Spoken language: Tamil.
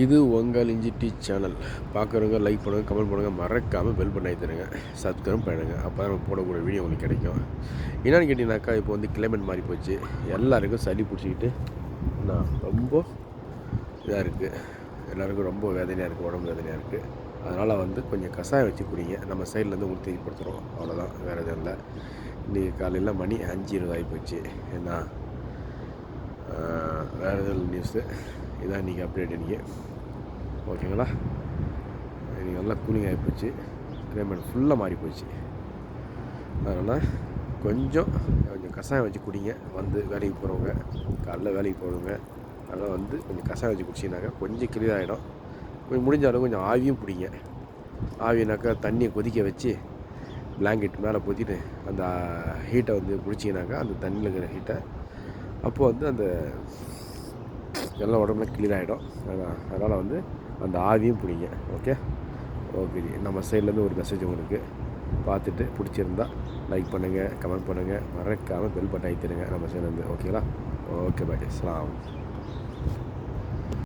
இது உங்கள் இஞ்சி டீ சேனல். பார்க்குறவங்க லைக் பண்ணுங்கள், கமெண்ட் பண்ணுங்கள், மறக்காமல் பெல் பண்ணி தருங்க, சப்ஸ்கிரைப் பண்ணுங்கள். அப்போ தான் நம்ம போடக்கூடிய வீடியோ உங்களுக்கு கிடைக்கும். என்னென்னு கேட்டிங்கனாக்கா, இப்போ வந்து கிளைமேட் மாறி போச்சு. எல்லாருக்கும் சளி பிடிச்சிக்கிட்டு ரொம்ப இதாக இருக்குது. எல்லாருக்கும் ரொம்ப வேதனையாக இருக்குது, உடம்பு வேதனையாக இருக்குது. அதனால் வந்து கொஞ்சம் கஷாயம் வச்சு குடிங்க. நம்ம சைட்லேருந்து உங்களுக்கு தெரியப்படுத்துகிறோம், அவ்வளோதான், வேறு எதுவும் இல்லை. இன்றைக்கி காலையில் மணி 5:20 ஆகிப்போச்சு. ஏன்னா வேறு எதுவும் நியூஸு இதான் இன்றைக்கி அப்டேட். இன்றைக்கி ஓகேங்களா? இன்றைக்கி நல்லா கூலிங் ஆகி போச்சு, கிளைமேட் ஃபுல்லாக மாறி போச்சு. அதனால் கொஞ்சம் கஷாயம் வச்சு குடிங்க. வந்து வேலைக்கு போகிறவங்க, காலைல வேலைக்கு போகிறவங்க, அதனால் வந்து கொஞ்சம் கஷாயம் வச்சு குடிச்சிங்கனாக்கா கொஞ்சம் கிளியர் ஆகிடும். கொஞ்சம் முடிஞ்ச அளவு கொஞ்சம் ஆவியும் பிடிங்க. ஆவினாக்கா தண்ணியை கொதிக்க வச்சு பிளாங்கெட் மேலே பொத்திட்டு அந்த ஹீட்டை வந்து பிடிச்சிங்கனாக்கா, அந்த தண்ணியில் இருக்கிற ஹீட்டை அப்போது வந்து அந்த எல்லாம் உடம்புல கிளியர் ஆகிடும். அதனால் வந்து அந்த ஆவியும் பிடிங்க. ஓகே, நம்ம சைட்லேருந்து ஒரு மெசேஜ் உங்களுக்கு. பார்த்துட்டு பிடிச்சிருந்தா லைக் பண்ணுங்கள், கமெண்ட் பண்ணுங்கள், மறக்காமல் பெல் பட்டன் அழுத்திடுங்க நம்ம சைட்லேருந்து. ஓகேங்களா? ஓகே, பாய். அஸ்ஸலாம்.